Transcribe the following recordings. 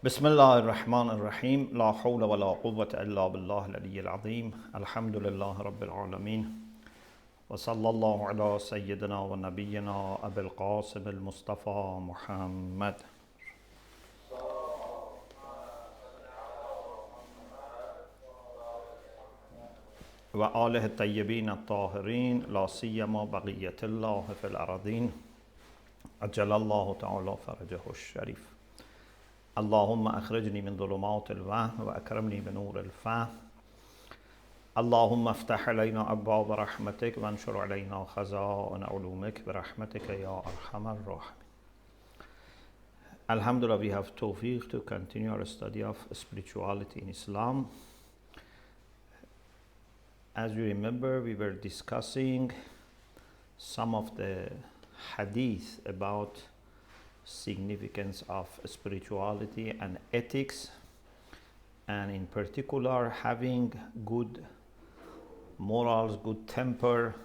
بسم الله الرحمن الرحيم لا حول ولا قوة إلا بالله العلي العظيم الحمد لله رب العالمين وصلى الله على سيدنا ونبينا أبي القاسم المصطفى محمد وآله الطيبين الطاهرين لا سيما بقية الله في الأرضين عجل الله تعالى فرجه الشريف اللهم أخرجني من ظلمات الوهم وأكرمني بنور الفهم اللهم افتح علينا أبواب رحمتك وانشر علينا خزائن علومك برحمتك يا أرحم الراحمين. Alhamdulillah, we have tawfiq to continue our study of spirituality in Islam. As you remember, we were discussing some of the hadith about significance of spirituality and ethics, and in particular having good morals, good temper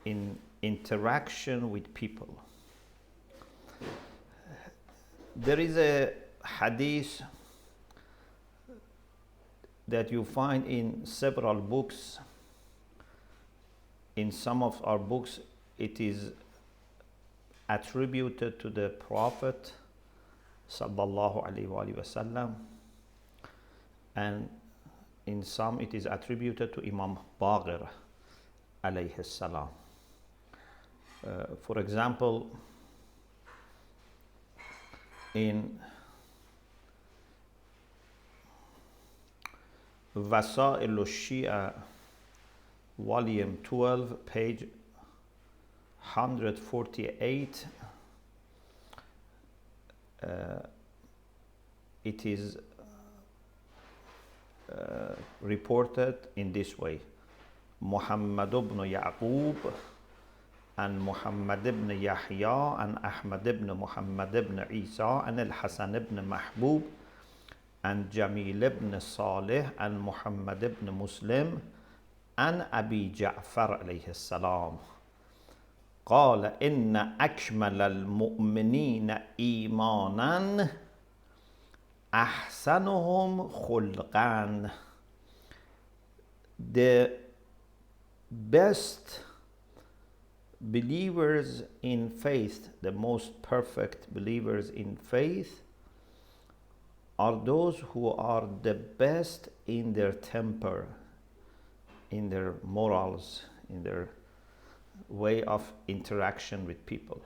in interaction with people. There is a hadith that you find in several books. In some of our books it is attributed to the Prophet sallallahu alaihi wasallam, and in some it is attributed to Imam Baqir alayhi salam. For example, in Wasa'il al-Shia volume 12 page 148, it is reported in this way: Muhammad ibn Yaqub and Muhammad ibn Yahya and Ahmad ibn Muhammad ibn Isa and Al-Hasan ibn Mahbub and Jamil ibn Salih and Muhammad ibn Muslim and Abi Ja'far alayhi salam قال إن أكمل المؤمنين إيمانا أحسنهم خلقا. The best believers in faith, the most perfect believers in faith, are those who are the best in their temper, in their morals, in their way of interaction with people.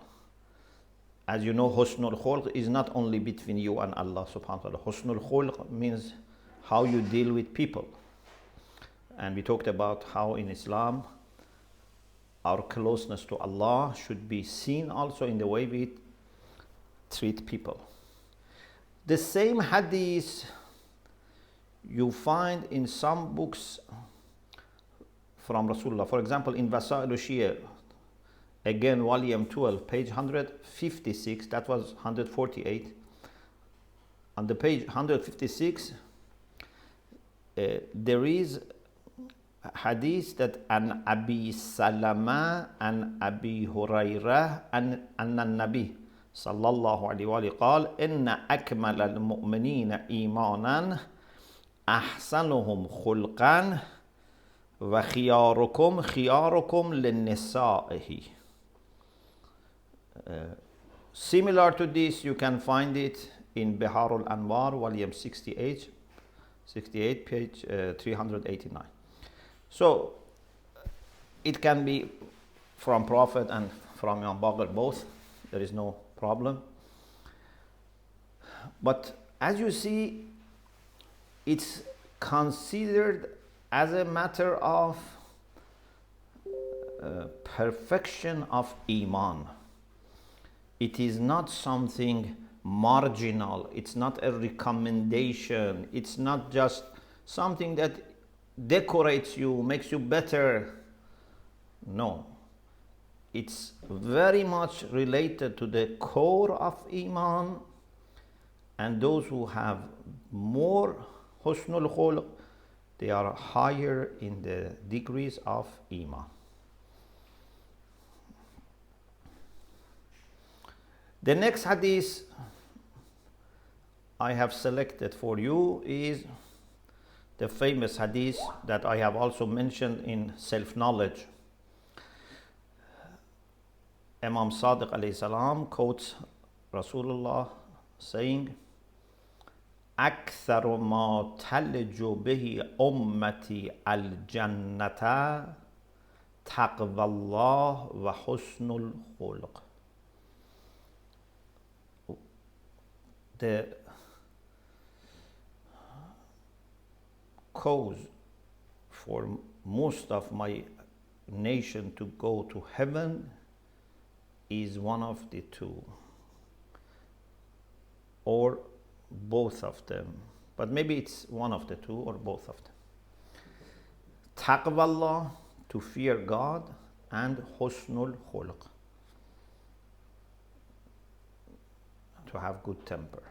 As you know, husnul khulq is not only between you and Allah subhanahu wa ta'ala. Husnul khulq means how you deal with people. And we talked about how in Islam our closeness to Allah should be seen also in the way we treat people. The same hadith you find in some books from Rasulullah. For example, in Wasa'il al-Shia, again volume 12 page 156, that was 148. On the page 156 there is a hadith that an Abi Salama and Abi Hurairah and an-Nabi sallallahu alayhi wa قال إن أكمل المؤمنين إيمانا أحسنهم خلقا وخياركم خياركم للنسائه. Similar to this, you can find it in Bihar al-Anwar, volume 68, page 389. So, it can be from Prophet and from Imam Baqir both. There is no problem. But as you see, it's considered as a matter of perfection of Iman. It is not something marginal. It's not a recommendation. It's not just something that decorates you, makes you better. No. It's very much related to the core of Iman, and those who have more husnul khulq, they are higher in the degrees of Iman. The next hadith I have selected for you is the famous hadith that I have also mentioned in self-knowledge. Imam Sadiq alayhi salam quotes Rasulullah saying, أكثر ما تلج به أمتي الجنة تقوى الله وحسن الخلق. The cause for most of my nation to go to heaven is one of the two, or both of them, but maybe it's one of the two or both of them. Taqwa Allah, to fear God, and husnul khulq, to have good temper.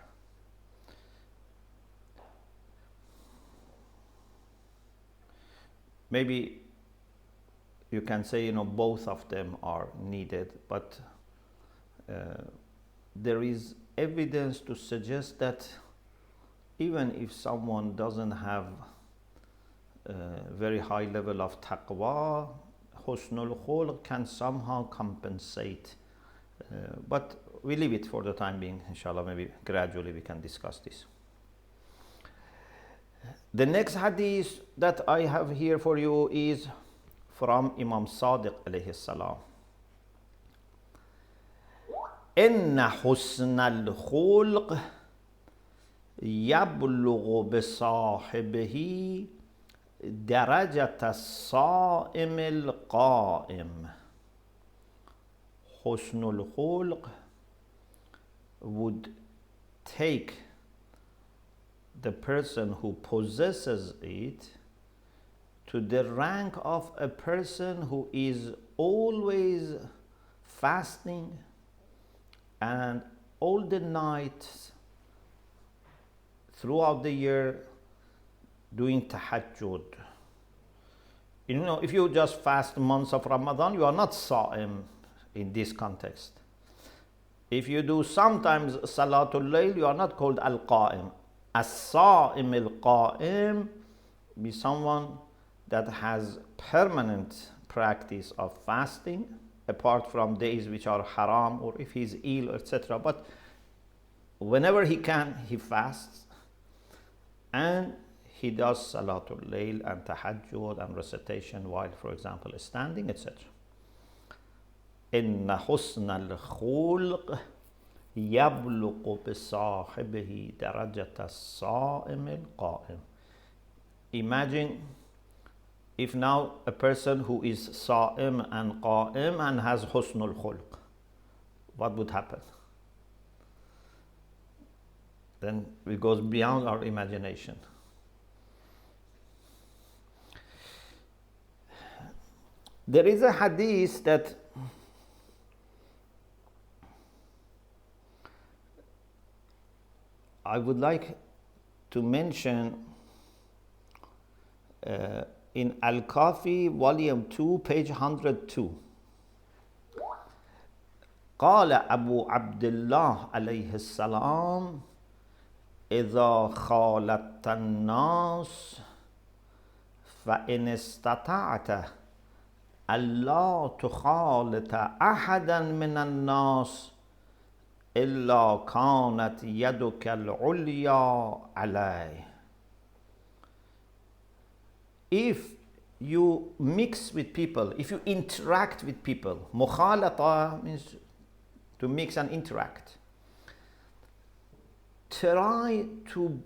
Maybe you can say, both of them are needed, but there is evidence to suggest that even if someone doesn't have a very high level of taqwa, husnul khulq can somehow compensate. But we leave it for the time being, inshallah. Maybe gradually we can discuss this. The next hadith that I have here for you is from Imam Sadiq alayhi salam. إن حسن الخلق يبلغ بصاحبه درجة الصائم القائم. Husnul khulq would take the person who possesses it to the rank of a person who is always fasting and all the nights throughout the year doing tahajjud. If you just fast months of Ramadan, you are not sa'im in this context. If you do sometimes Salatul Layl, you are not called Al-Qa'im. As-Sa'im Al-Qa'im be someone that has permanent practice of fasting, apart from days which are haram or if he's ill, etc. But whenever he can, he fasts and he does Salatul Layl and Tahajjud and recitation while, for example, standing, etc. إن حسن الخلق يبلغ بصاحبه درجة الصائم القائم. Imagine if now a person who is sa'im and qa'im and has husnul khulq, what would happen? Then it goes beyond our imagination. There is a hadith that I would like to mention in Al-Kafi, volume 2, page 102. قال أبو عبد الله عليه السلام إذا خالطت الناس فإن استطعت ألا تخالط أحدا من الناس إلا كانت يدك العليا عليه. If you mix with people, if you interact with people, mukhalata means to mix and interact. Try to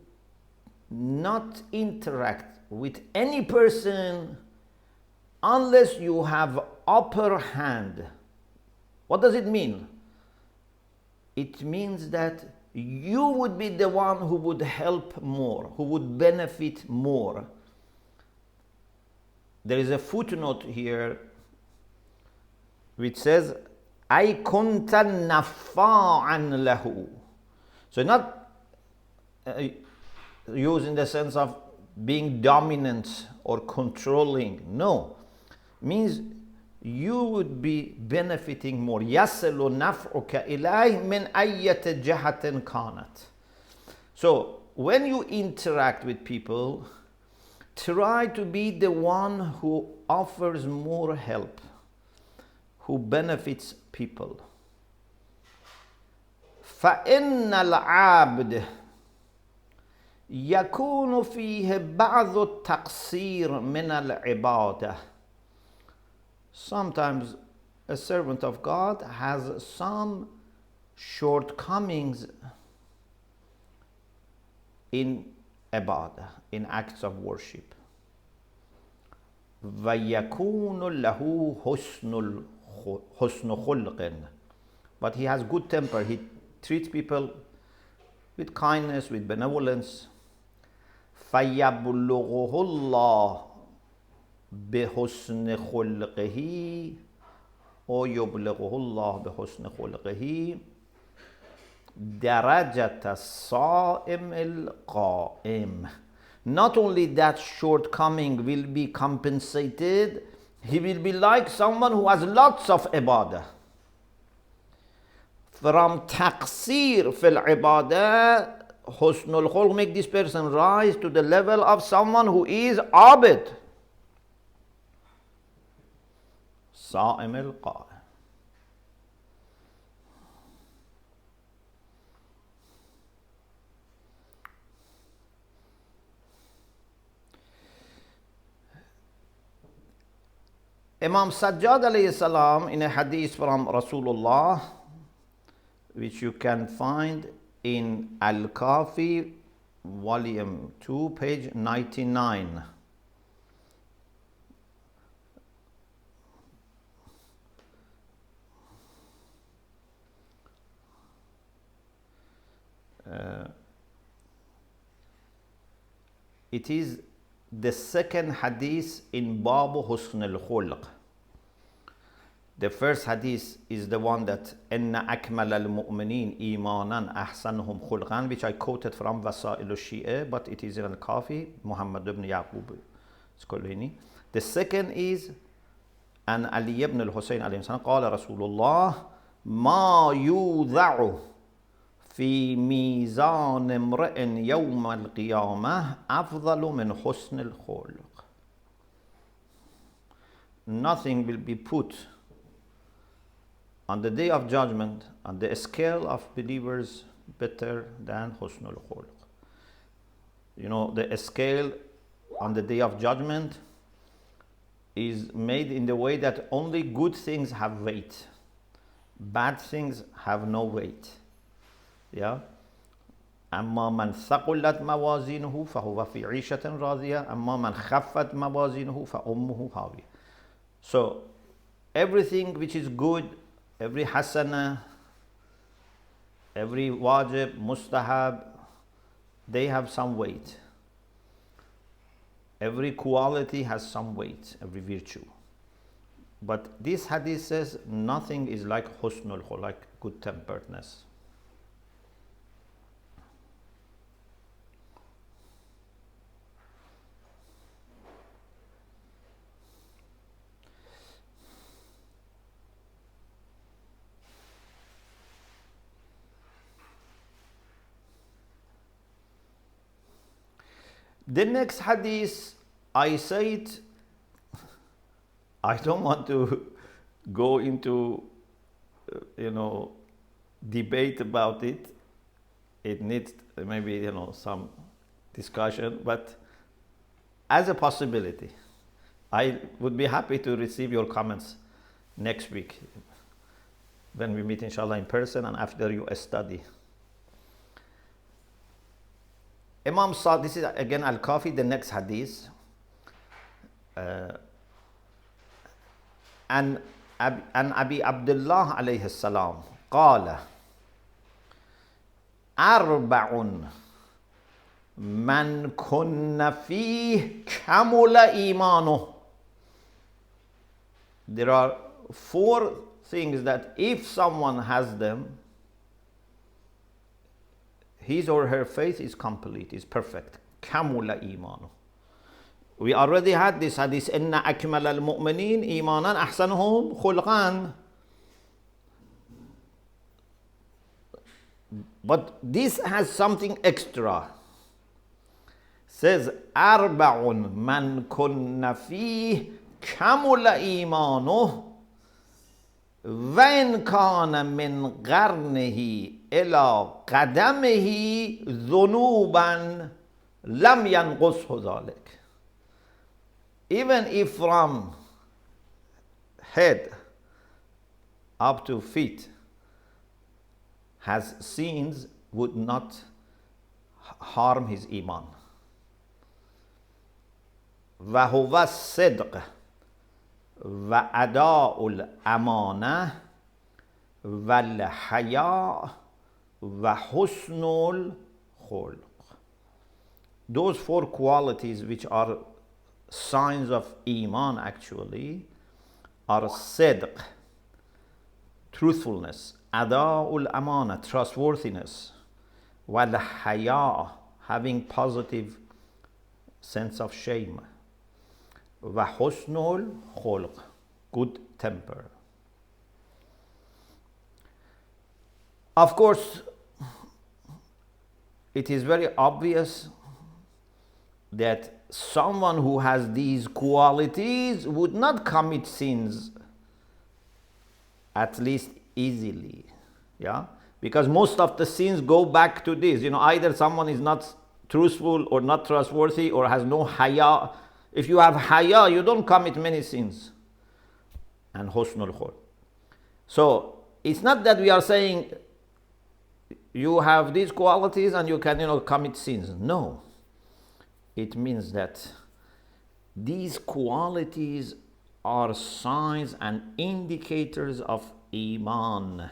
not interact with any person unless you have upper hand. What does it mean? It means that you would be the one who would help more, who would benefit more. There is a footnote here which says, أي كنت نفاعا له. So not used in the sense of being dominant or controlling. No. Means you would be benefiting more. يصل نفعك إليه من أية جهة كانت. So when you interact with people, try to be the one who offers more help, who benefits people. فإن العبد يكون فيه بعض التقصير من العبادة. Sometimes a servant of God has some shortcomings in ibadah, in acts of worship. وَيَكُونُ لَهُ حُسْنُ خُلْقٍ. But he has good temper. He treats people with kindness, with benevolence. فَيَبْلُغُهُ اللَّهُ بِحُسْنِ خُلْقِهِ أو يبلغه الله بحسن خلقه درجة الصائم القائم. Not only that shortcoming will be compensated, he will be like someone who has lots of ibadah. From taqsir fil ibadah, husnul khulq make this person rise to the level of someone who is abid. صائم القائم. Imam Sajjad alayhi salam, in a hadith from Rasulullah, which you can find in Al-Kafi, volume 2, page 99. It is the second hadith in Babu Husn al-Khulq. The first hadith is the one that Inna akmal al-mu'minin imanan ahsanuhum khulqan, which I quoted from Wasa'il al-Shi'a, but it is in al-Kafi, Muhammad ibn Yaqub Skolini. The second is An Ali ibn al-Husayn alayhi salam qala Rasulullah ma yudha'u في ميزان امرئ يوم القيامة أفضل من حسن الخلق. Nothing will be put on the day of judgment on the scale of believers better than husnul khulq. You know, the scale on the day of judgment is made in the way that only good things have weight, bad things have no weight. Yeah. أما من ثقلت موازينه فهو في عيشة راضية أما من خفت موازينه فأمه هاوية. So everything which is good, every hasana, every wajib, mustahab, they have some weight. Every quality has some weight, every virtue. But this hadith says nothing is like husnul khulq, like good-temperedness. The next hadith, I said, I don't want to go into, debate about it. It needs maybe, some discussion, but as a possibility, I would be happy to receive your comments next week when we meet, inshallah, in person and after you study. Imam Sa, this is again Al-Kafi, the next hadith. عن أبي عبد الله عليه السلام قال أربع من كن فيه كمل إيمانه. There are 4 things that if someone has them, his or her faith is complete, is perfect. Kamula imanu. We already had this hadith, Inna akmal al-mu'minin imanan ahsanuhum khulqan. But this has something extra. Says أربع من كن فيه كمل إيمانه وإن كان من قرنه إلى قدمه ذنوبا لم ينقصه ذلك. Even if from head up to feet has sins, would not harm his iman. وهو الصدق وأداء الأمانة والحياء وحسن الخلق. Those four qualities, which are signs of iman actually, are sidq, truthfulness, ada'ul amana, trustworthiness, wal haya, having positive sense of shame, wa husnul khulq, good temper. Of course, it is very obvious that someone who has these qualities would not commit sins, at least easily, yeah, because most of the sins go back to this, either someone is not truthful or not trustworthy or has no haya. If you have haya, you don't commit many sins. And husnul khulq. So it's not that we are saying you have these qualities and you can commit sins. No, it means that these qualities are signs and indicators of iman.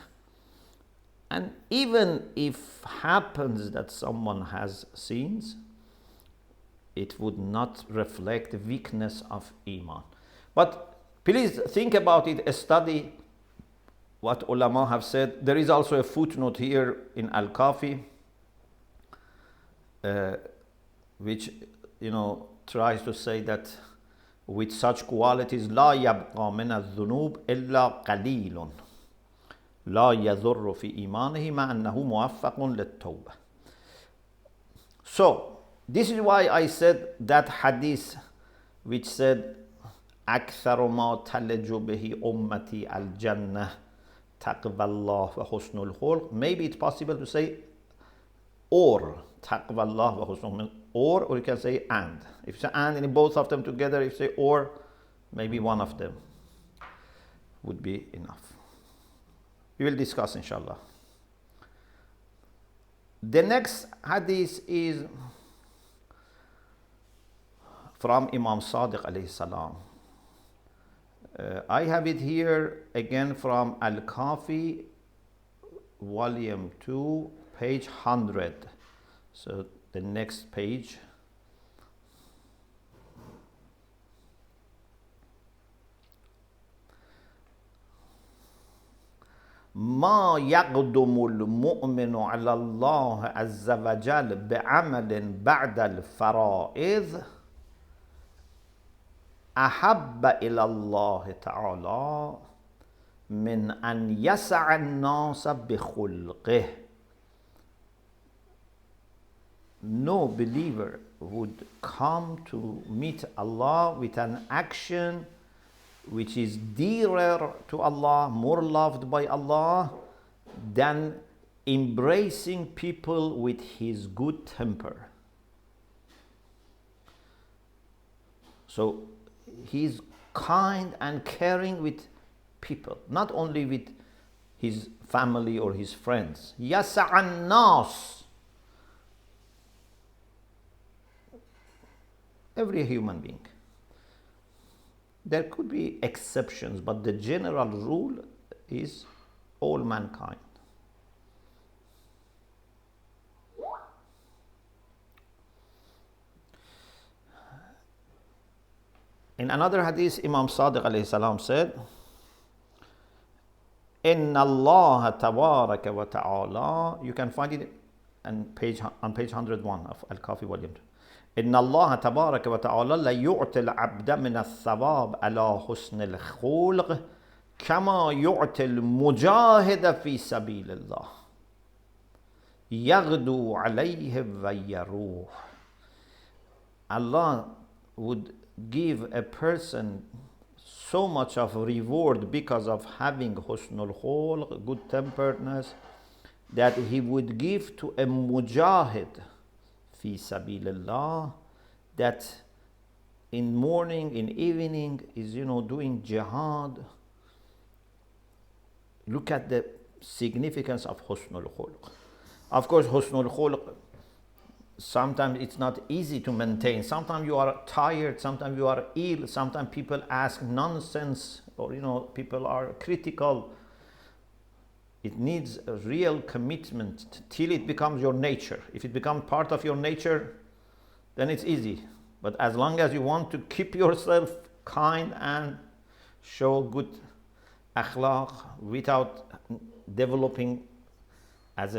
And even if happens that someone has sins, it would not reflect weakness of iman. But please think about it, study what ulama have said. There is also a footnote here in Al-Kafi, which tries to say that with such qualities, لا يبقى من الذنوب إلا قليل لا يضر في إيمانه مع أنه موفق للتوبة. So this is why I said that hadith which said أكثر ما تلج به أمتي الجنة تقوى الله وحسن الخلق. Maybe it's possible to say or تقوى الله وحسن الخلق, or you can say and. If you say and in both of them together, if you say or, maybe one of them would be enough. We will discuss inshallah. The next hadith is from Imam Sadiq alayhi salam. I have it here again from Al-Kafi, volume 2, page 100. So the next page. ما يقدم المؤمن على الله عز وجل بعمل بعد الفرائض أحب إلى الله تعالى من أن يسع الناس بخلقه. No believer would come to meet Allah with an action which is dearer to Allah, more loved by Allah, than embracing people with his good temper. So he's kind and caring with people, not only with his family or his friends. Yasa'an nas, every human being. There could be exceptions, but the general rule is all mankind. In another hadith, Imam Sadiq alayhi salam said, Inna Allah tabaraka wa ta'ala, you can find it on page 101 of Al-Kafi volume 2. إن الله تبارك وتعالى لا يعطي العبد من الثواب على حسن الخلق كما يعطي المجاهد في سبيل الله. يغدو عليه ويروح. Allah would give a person so much of reward because of having husnul khulq, good temperedness, that he would give to a mujahid fi sabilillah, that in morning, in evening is doing jihad. Look at the significance of husnul khulq. Of course, husnul khulq, sometimes it's not easy to maintain. Sometimes you are tired, sometimes you are ill, sometimes people ask nonsense, or people are critical. It needs a real commitment till it becomes your nature. If it becomes part of your nature, then it's easy. But as long as you want to keep yourself kind and show good akhlaq without developing as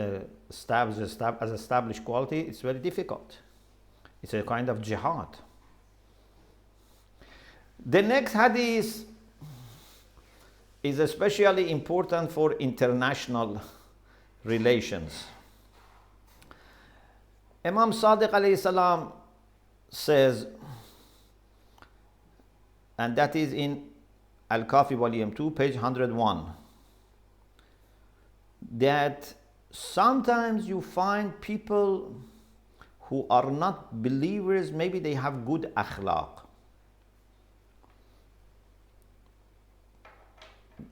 established quality, it's very difficult. It's a kind of jihad. The next hadith is especially important for international relations. Imam Sadiq alayhi salam says, and that is in Al-Kafi volume 2, page 101, that sometimes you find people who are not believers, maybe they have good akhlaq.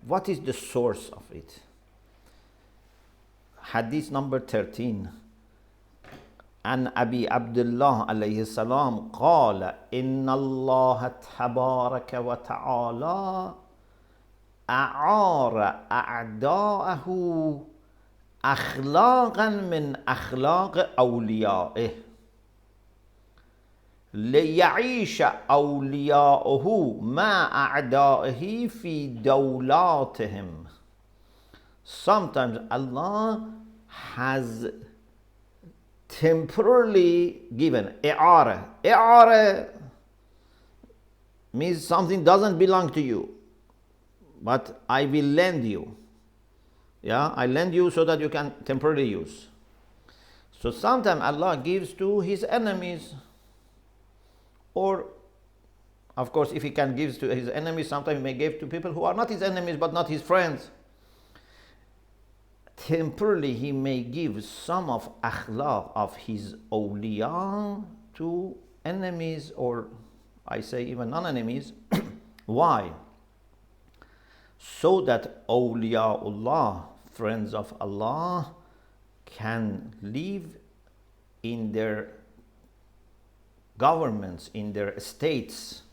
What is the source of it? Hadith number 13. عن أبي عبد الله عليه السلام قال إن الله تبارك وتعالى أعار أعداءه أخلاقا من أخلاق أوليائه ليعيش أولياؤه مع أعدائه في دولاتهم. Sometimes Allah has temporarily given i'ara. I'ara means something doesn't belong to you, but I will lend you. Yeah, I lend you so that you can temporarily use. So sometimes Allah gives to his enemies, or of course if he can give to his enemies, sometimes he may give to people who are not his enemies but not his friends. Temporarily he may give some of akhlaq of his awliya to enemies, or I say even non-enemies. Why? So that awliyaullah, friends of Allah, can live in their governments, in their states.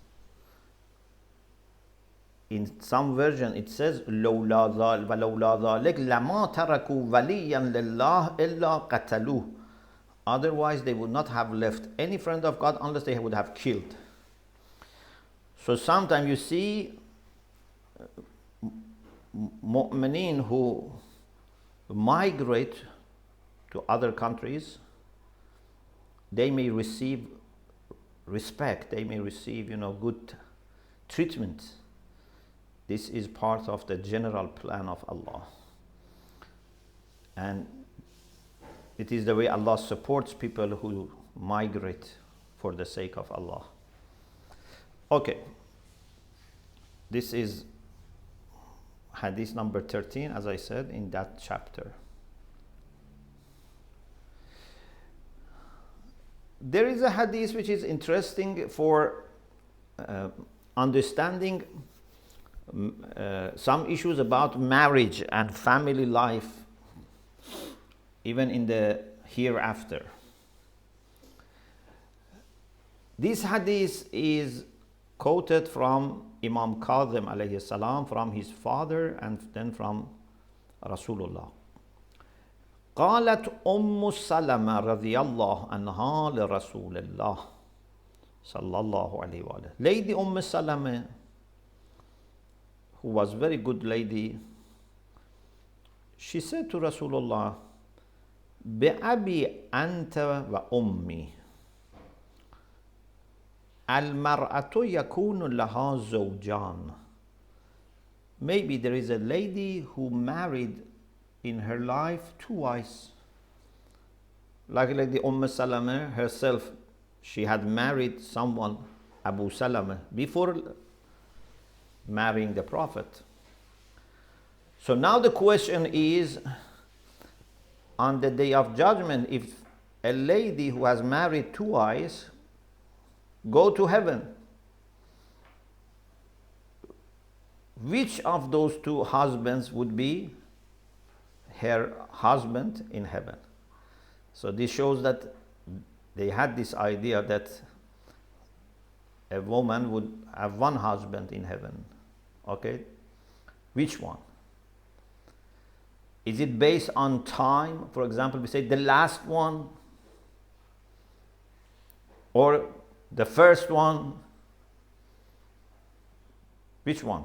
In some version it says لولا ذلك لما تركوا وليا لله إلا قتلوه. Otherwise they would not have left any friend of God unless they would have killed. So sometimes you see mu'mineen who migrate to other countries, they may receive respect, they may receive good treatment. This is part of the general plan of Allah, and it is the way Allah supports people who migrate for the sake of Allah. Okay, this is hadith number 13, as I said, in that chapter. There is a hadith which is interesting for understanding some issues about marriage and family life, even in the hereafter. This hadith is quoted from Imam Kazim alayhi salam, from his father, and then from Rasulullah. قالت أم سلمة رضي الله عنها لرسول الله صلى الله عليه وآله. Lady Salama, who was very good lady, she said to Rasulullah, بأبي أنت وأمي المرأة يكون لها زوجان. Maybe there is a lady who married in her life 2 wives. like the Salama herself, she had married someone, Abu Salama, before marrying the Prophet. So now the question is, on the day of judgment, if a lady who has married twice go to heaven, which of those two husbands would be her husband in heaven? So this shows that they had this idea that a woman would have one husband in heaven. Okay? Which one? Is it based on time? For example, we say the last one or the first one? Which one?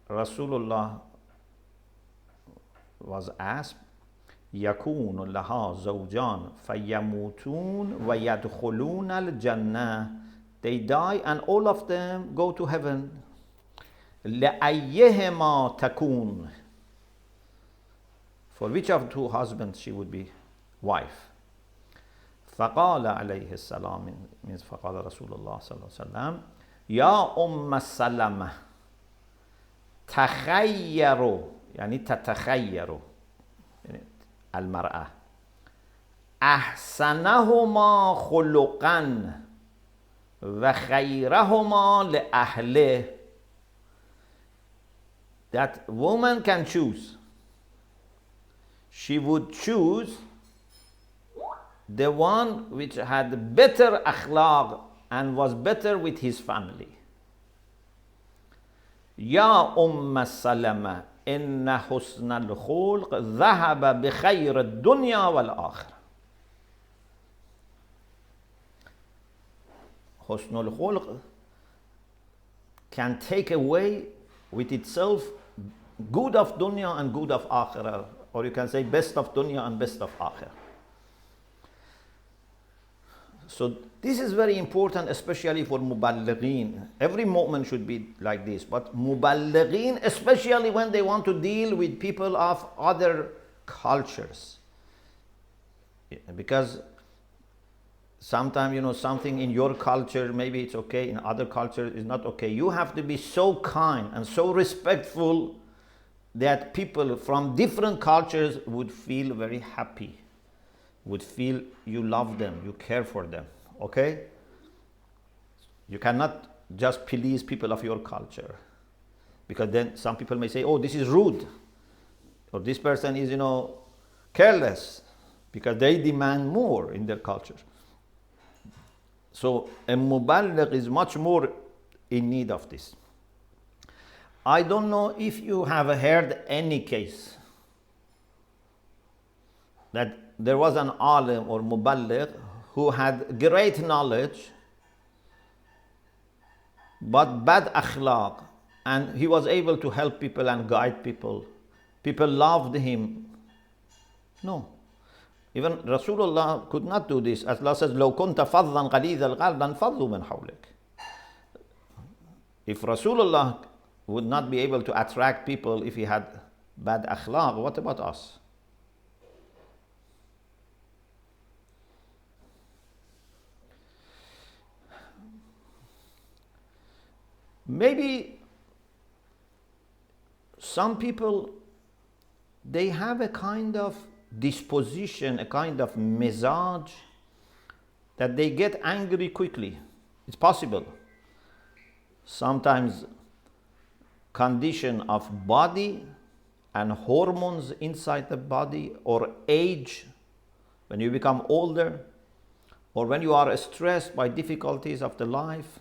Rasulullah was asked, يَكُونُ لَهَا زَوْجَانْ فَيَمُوتُونَ وَيَدْخُلُونَ الْجَنَّةِ. They die and all of them go to heaven. لَأَيِّهِمَا تَكُونَ. For which of two husbands she would be wife? فقال عليه السلام, means فقال رسول الله صلى الله عليه وسلم, يا أم السلمة تخيروا, يعني تتخيروا المرأة أحسنهما خلقا وخيرهما لأهله. That woman can choose. She would choose the one which had better akhlaq and was better with his family. Ya Salama, inna husna al-khulq dhahaba bi khayr ad-dunya wal-akhirah. Husn al-khulq can take away with itself good of dunya and good of akhirah, or you can say best of dunya and best of akhirah. So this is very important, especially for muballighin. Every moment should be like this, but muballighin, especially when they want to deal with people of other cultures. Because sometimes, something in your culture, maybe it's okay, in other cultures it's not okay. You have to be so kind and so respectful that people from different cultures would feel very happy, would feel you love them, you care for them, okay? You cannot just please people of your culture, because then some people may say, oh, this is rude, or this person is, careless, because they demand more in their culture. So a muballigh is much more in need of this. I don't know if you have heard any case that there was an alim or muballigh who had great knowledge but bad akhlaq, and he was able to help people and guide people. People loved him. No. Even Rasulullah could not do this. As Allah says, لو كنت فظا غليظ القلب لانفضوا من حولك. If Rasulullah would not be able to attract people if he had bad akhlaq, what about us? Maybe some people, they have a kind of disposition, a kind of mizaj, that they get angry quickly. It's possible. Sometimes condition of body and hormones inside the body, or age, when you become older, or when you are stressed by difficulties of the life,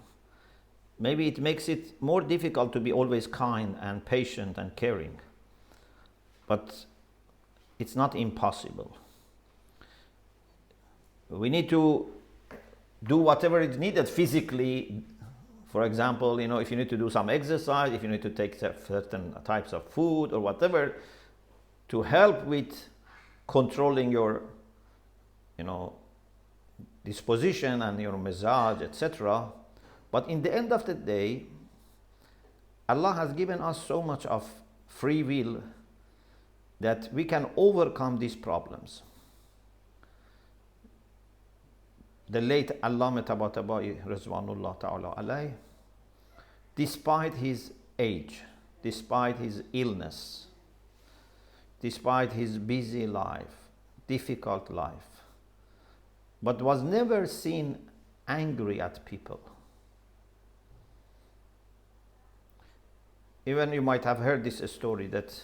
maybe it makes it more difficult to be always kind and patient and caring. But it's not impossible. We need to do whatever is needed physically. For example, if you need to do some exercise, if you need to take certain types of food or whatever, to help with controlling your, disposition and your mizaj, etc. But in the end of the day, Allah has given us so much of free will. that we can overcome these problems. The late Allama Tabatabai Rizwanullah Ta'ala alayh, despite his age, despite his illness, despite his busy life, difficult life, but was never seen angry at people. Even you might have heard this story that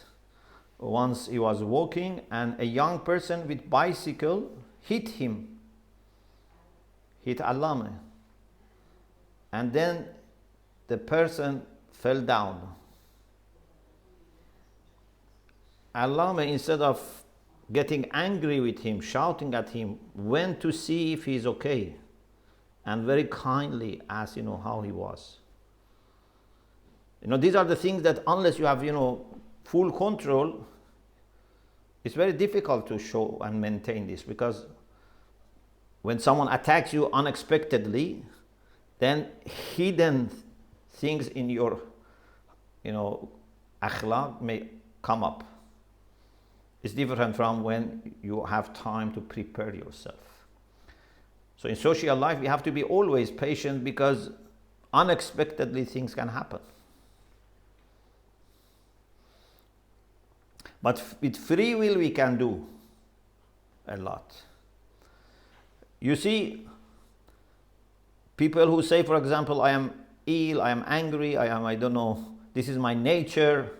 once he was walking and a young person with bicycle hit him, hit Allama, and then the person fell down. Allama, instead of getting angry with him, shouting at him, went to see if he's okay and very kindly asked, how he was. These are the things that unless you have, full control, it's very difficult to show and maintain this, because when someone attacks you unexpectedly, then hidden things in your, akhlaq may come up. It's different from when you have time to prepare yourself. So in social life, we have to be always patient, because unexpectedly things can happen. But with free will, we can do a lot. You see, people who say, for example, I am ill, I am angry, I don't know, this is my nature.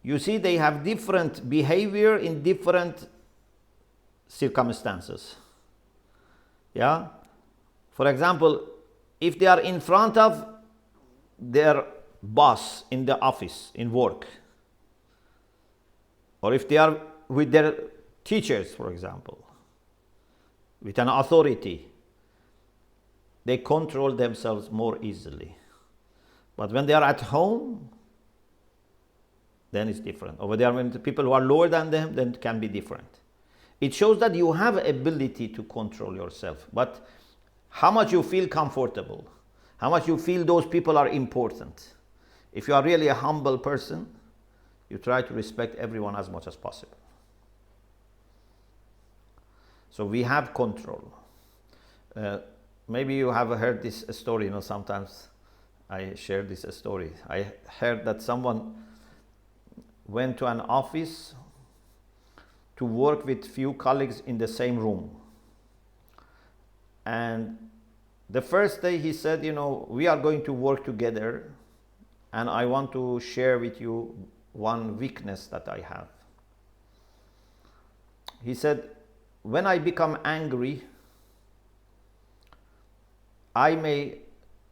You see, they have different behavior in different circumstances. Yeah? For example, if they are in front of their boss in the office, in work, or if they are with their teachers, for example, with an authority, they control themselves more easily. But when they are at home, then it's different. Over there, when the people who are lower than them, then it can be different. It shows that you have ability to control yourself, but how much you feel comfortable, how much you feel those people are important. If you are really a humble person, you try to respect everyone as much as possible. So we have control. Maybe you have heard this story, sometimes I share this story. I heard that someone went to an office to work with few colleagues in the same room. And the first day he said, we are going to work together, and I want to share with you one weakness that I have. He said, when I become angry, I may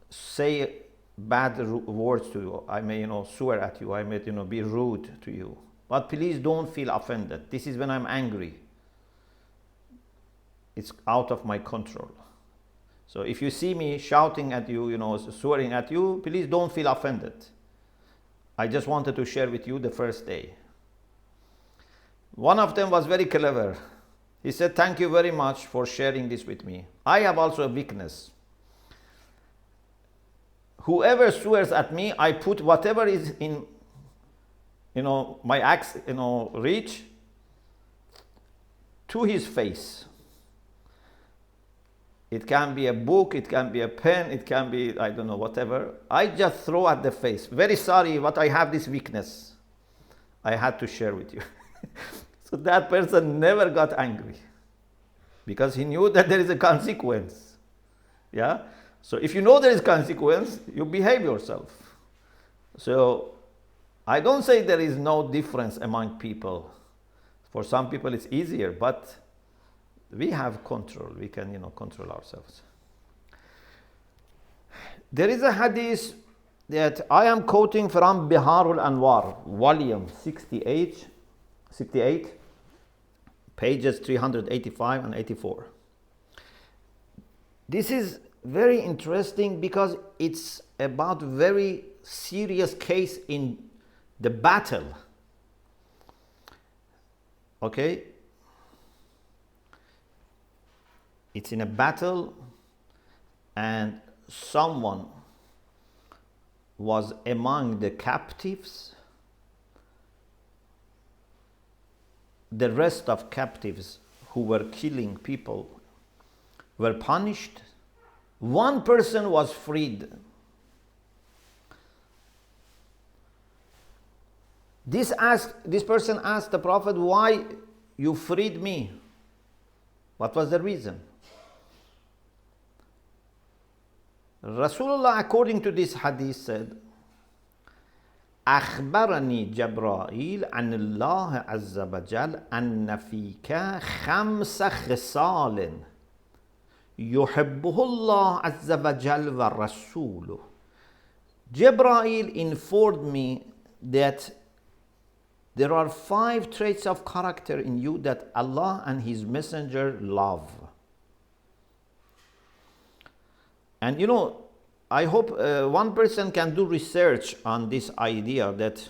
say bad words to you. I may, swear at you. I may, be rude to you. But please don't feel offended. This is when I'm angry. It's out of my control. So if you see me shouting at you, swearing at you, please don't feel offended. I just wanted to share with you the first day. One of them was very clever. He said, thank you very much for sharing this with me. I have also a weakness. Whoever swears at me, I put whatever is in, my axe, reach to his face. It can be a book, it can be a pen, it can be, I don't know, whatever. I just throw at the face. Very sorry, but I have this weakness. I had to share with you. So that person never got angry, because he knew that there is a consequence. Yeah? So if you know there is consequence, you behave yourself. So I don't say there is no difference among people. For some people it's easier, but we have control. We can, control ourselves. There is a hadith that I am quoting from Biharul Anwar, volume 68, pages 385 and 84. This is very interesting because it's about very serious case in the battle. Okay? It's in a battle, and someone was among the captives the rest of captives who were killing people were punished, one person was freed. This person asked the Prophet, why you freed me? What was the reason? Rasulullah, according to this hadith, said, أخبرني جبرائيل عن الله عز وجل أن فيك خمس خصال يحبه الله عز وجل ورسوله. Jibreel informed me that there are 5 traits of character in you that Allah and His Messenger love. And you know, I hope one person can do research on this idea that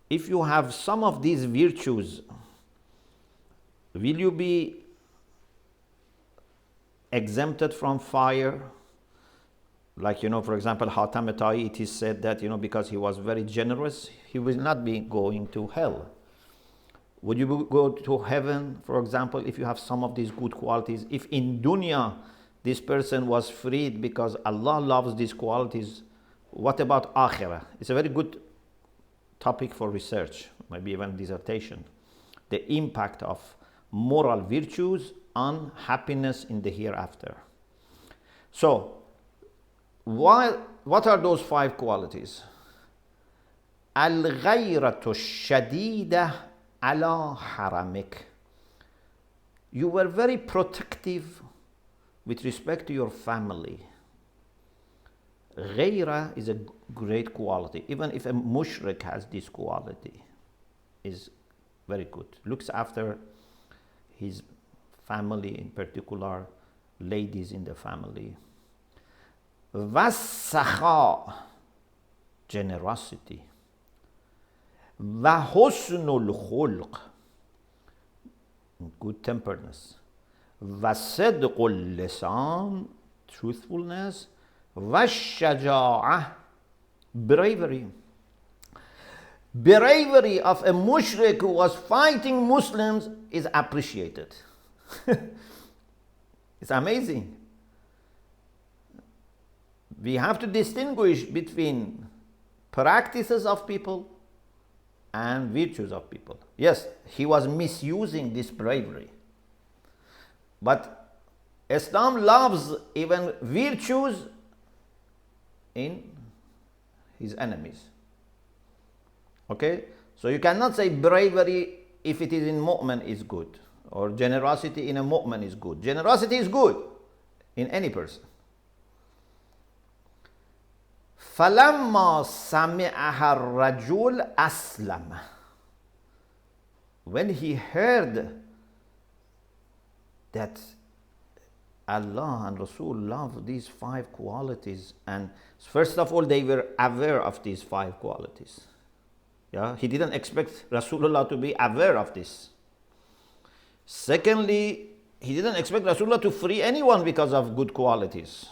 if you have some of these virtues, will you be exempted from fire? Like, you know, for example, Hatam Ta'i, it is said that, you know, because he was very generous, he will not be going to hell. Would you go to heaven, for example, if you have some of these good qualities? If in dunya this person was freed because Allah loves these qualities, what about akhirah? It's a very good topic for research, maybe even dissertation. The impact of moral virtues on happiness in the hereafter. So, what are those 5 qualities? Al-ghayratu shadida ala haramik. You were very protective with respect to your family. Ghayra is a great quality. Even if a mushrik has this quality, is very good. Looks after his family, in particular, ladies in the family. Vasakha, generosity. Vahusnul khulq, good-temperedness. Vasidqul lisan, truthfulness. Vashaja'ah, bravery. Bravery of a mushrik who was fighting Muslims is appreciated. It's amazing. We have to distinguish between practices of people and virtues of people. Yes, he was misusing this bravery. But Islam loves even virtues in his enemies. Okay? So you cannot say bravery, if it is in mu'min, is good. Or generosity in a mu'min is good. Generosity is good in any person. فَلَمَّا سَمِعَهَا الرَّجُلُ أَسْلَمَ. When he heard that Allah and Rasul love these 5 qualities, and first of all, they were aware of these 5 qualities. Yeah, he didn't expect Rasulullah to be aware of this. Secondly, he didn't expect Rasulullah to free anyone because of good qualities.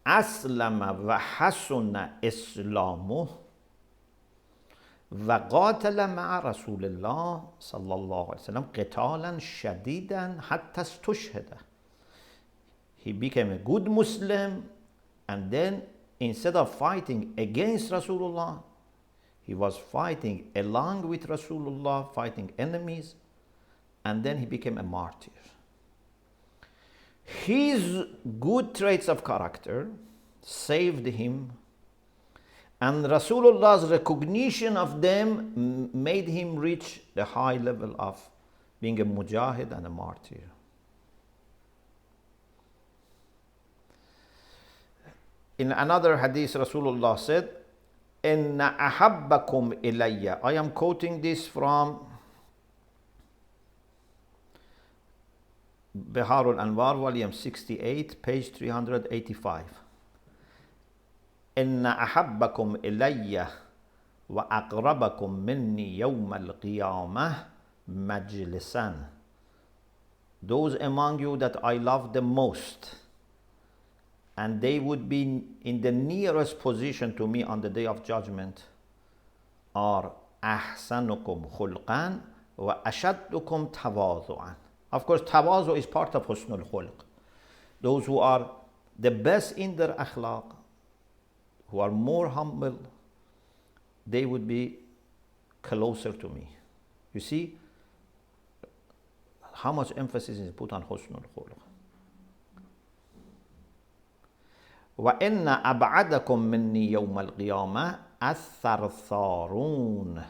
Aslama wa hasuna islamuh wa qatala ma'a Rasulillah sallallahu alaihi wasallam qitalan shadidan hatta istushhada. He became a good Muslim, and then instead of fighting against Rasulullah, he was fighting along with Rasulullah, fighting enemies, and then he became a martyr. His good traits of character saved him, and Rasulullah's recognition of them made him reach the high level of being a mujahid and a martyr. In another hadith, Rasulullah said, Inna ahabbakum ilayya. I am quoting this from Biharul Anwar, volume 68, page 385. Inna ahabbakum ilayya wa aqrabakum minni yawm al-qiyamah majlisan. Those among you that I love the most, and they would be in the nearest position to me on the day of judgment, are أحسنكم خلقا وأشدكم تواضعا. Of course, tawazu is part of husnul khulq. Those who are the best in their akhlaq, who are more humble, they would be closer to me. You see how much emphasis is put on husnul khulq. وَإِنَّ أَبْعَدَكُم مِّنِّي يَوْمَ الْقِيَامَةِ الثَّرْثَارُونَ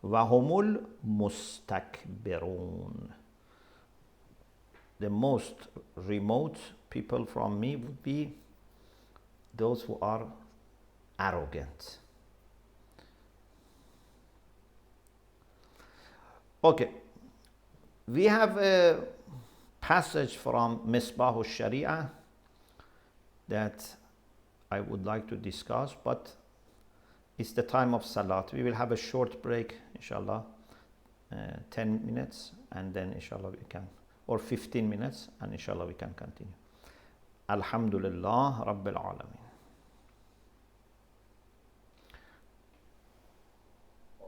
وَهُمُ الْمُسْتَكْبِرُونَ. The most remote people from me would be those who are arrogant. Okay, we have a passage from Misbah al-Sharia that I would like to discuss, but it's the time of Salat. We will have a short break, inshallah, 10 minutes, and then inshallah we can, or 15 minutes, and inshallah we can continue. Alhamdulillah Rabbil Alameen.